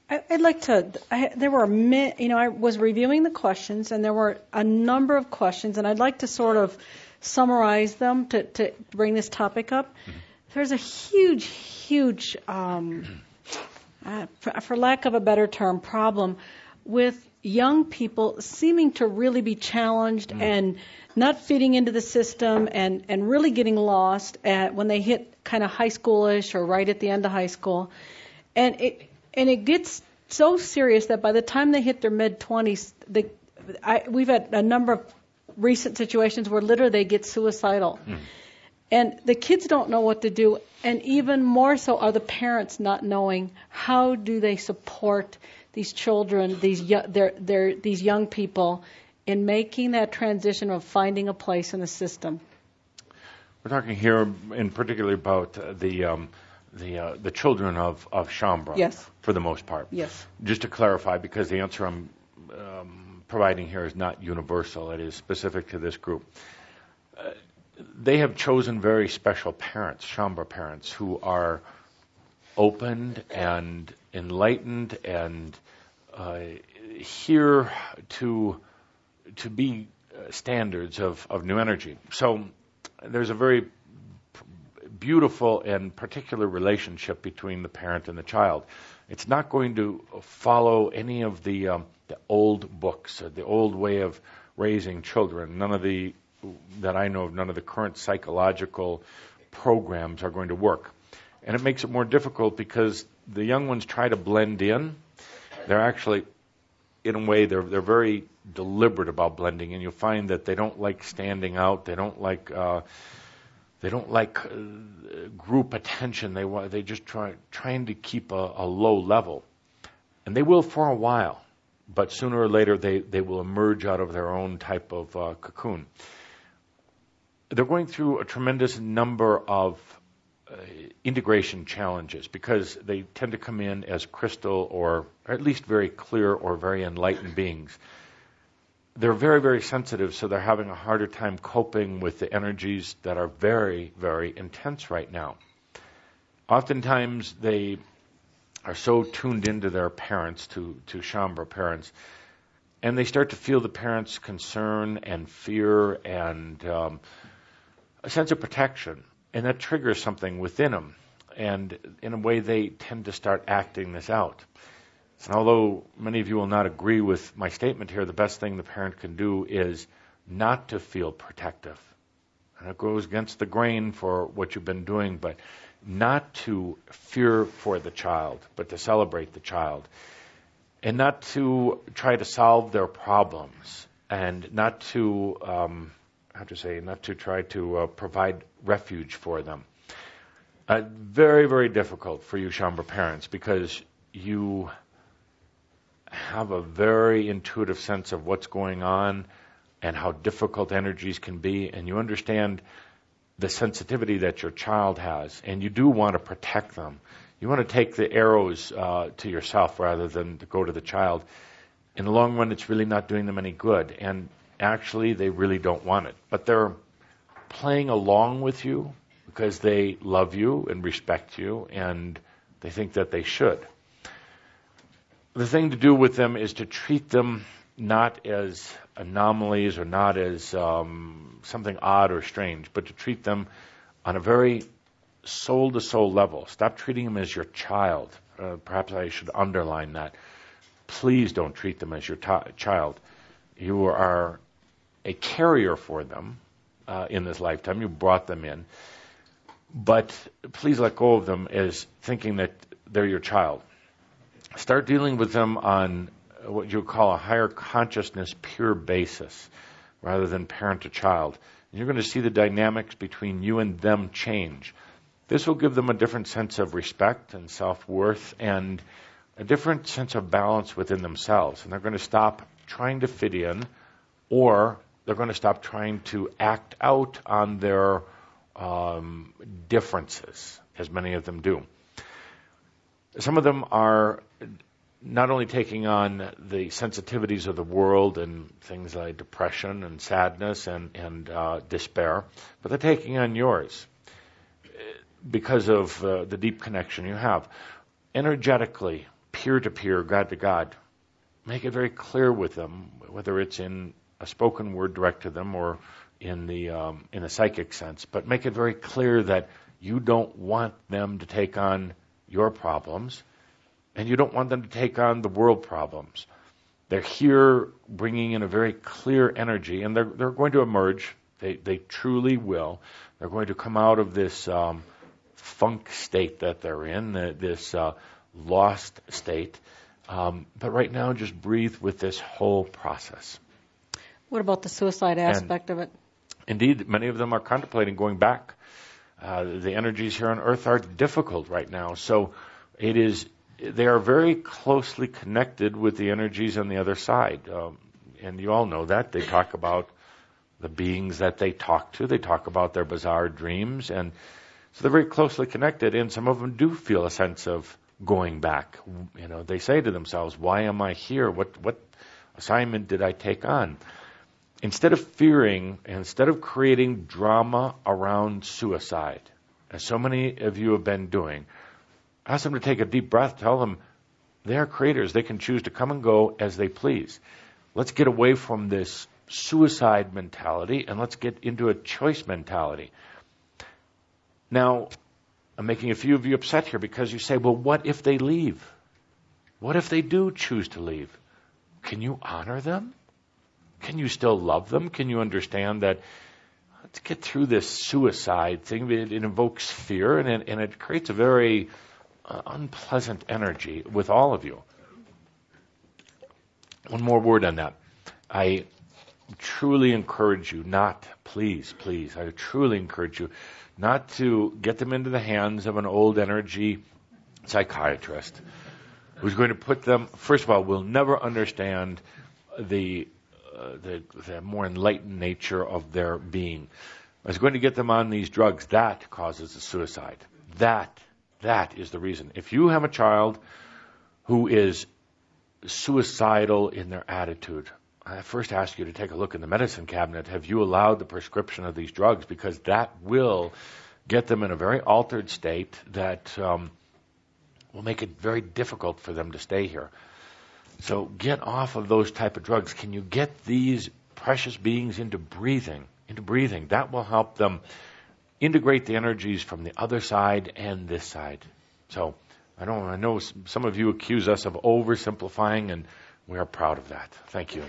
I'd like to, there were, I was reviewing the questions, and there were a number of questions, and I'd like to sort of summarize them to bring this topic up. Mm-hmm. There's a huge, for lack of a better term, problem with young people seeming to really be challenged and not fitting into the system and really getting lost when they hit kind of high schoolish or right at the end of high school. And it gets so serious that by the time they hit their mid-20s, we've had a number of recent situations where literally they get suicidal. And the kids don't know what to do, and even more so are the parents not knowing how do they support these children, these young people, in making that transition of finding a place in the system. We're talking here in particular about the children of Shaumbra, yes, for the most part. Yes. Just to clarify, because the answer I'm providing here is not universal, it is specific to this group. They have chosen very special parents, Shaumbra parents, who are opened and enlightened and here to be standards of new energy. So there's a very beautiful and particular relationship between the parent and the child. It's not going to follow any of the old books, the old way of raising children. That I know of, none of the current psychological programs are going to work. And it makes it more difficult because the young ones try to blend in. They're actually, in a way, they're very deliberate about blending, and you'll find that they don't like standing out. They don't like group attention. They just trying to keep a low level, and they will for a while, but sooner or later they will emerge out of their own type of cocoon. They're going through a tremendous number of integration challenges because they tend to come in as crystal or at least very clear or very enlightened beings. They're very, very sensitive, so they're having a harder time coping with the energies that are very, very intense right now. Oftentimes they are so tuned into their parents, to Shaumbra parents, and they start to feel the parents' concern and fear and a sense of protection, and that triggers something within them, and in a way they tend to start acting this out. And although many of you will not agree with my statement here, the best thing the parent can do is not to feel protective. And it goes against the grain for what you've been doing, but not to fear for the child, but to celebrate the child. And not to try to solve their problems, and not to try to provide refuge for them. Very, very difficult for you Shaumbra parents because you have a very intuitive sense of what's going on and how difficult energies can be, and you understand the sensitivity that your child has, and you do want to protect them. You want to take the arrows to yourself rather than to go to the child. In the long run, it's really not doing them any good, and actually they really don't want it. But they're playing along with you because they love you and respect you, and they think that they should. The thing to do with them is to treat them not as anomalies or not as something odd or strange, but to treat them on a very soul-to-soul level. Stop treating them as your child. Perhaps I should underline that. Please don't treat them as your child. You are a carrier for them in this lifetime. You brought them in. But please let go of them as thinking that they're your child. Start dealing with them on what you call a higher consciousness pure basis rather than parent to child. And you're going to see the dynamics between you and them change. This will give them a different sense of respect and self-worth and a different sense of balance within themselves. And they're going to stop trying to fit in, or they're going to stop trying to act out on their differences, as many of them do. Some of them are not only taking on the sensitivities of the world and things like depression and sadness and despair, but they're taking on yours because of the deep connection you have. Energetically, peer-to-peer, God-to-God. Make it very clear with them, whether it's in a spoken word direct to them or in a psychic sense, but make it very clear that you don't want them to take on your problems, and you don't want them to take on the world problems. They're here bringing in a very clear energy, and they're going to emerge. They truly will. They're going to come out of this funk state that they're in, this lost state. But right now, just breathe with this whole process. What about the suicide aspect of it? Indeed, many of them are contemplating going back. The energies here on Earth are difficult right now, so they are very closely connected with the energies on the other side. And you all know that. They talk about the beings that they talk to. They talk about their bizarre dreams. And so they're very closely connected, and some of them do feel a sense of going back. You know, they say to themselves, why am I here? What assignment did I take on? Instead of fearing, instead of creating drama around suicide, as so many of you have been doing, ask them to take a deep breath. Tell them they are creators. They can choose to come and go as they please. Let's get away from this suicide mentality and let's get into a choice mentality. Now, I'm making a few of you upset here because you say, well, what if they leave? What if they do choose to leave? Can you honor them? Can you still love them? Can you understand that let's get through this suicide thing? It invokes fear and it creates a very unpleasant energy with all of you. One more word on that. I truly encourage you please, I truly encourage you not to get them into the hands of an old energy psychiatrist who's going to put them, first of all, will never understand the more enlightened nature of their being. Is going to get them on these drugs. That causes the suicide. That is the reason. If you have a child who is suicidal in their attitude, I first ask you to take a look in the medicine cabinet. Have you allowed the prescription of these drugs? Because that will get them in a very altered state that will make it very difficult for them to stay here. So get off of those type of drugs. Can you get these precious beings into breathing? That will help them integrate the energies from the other side and this side. So I know some of you accuse us of oversimplifying, and we are proud of that. Thank you.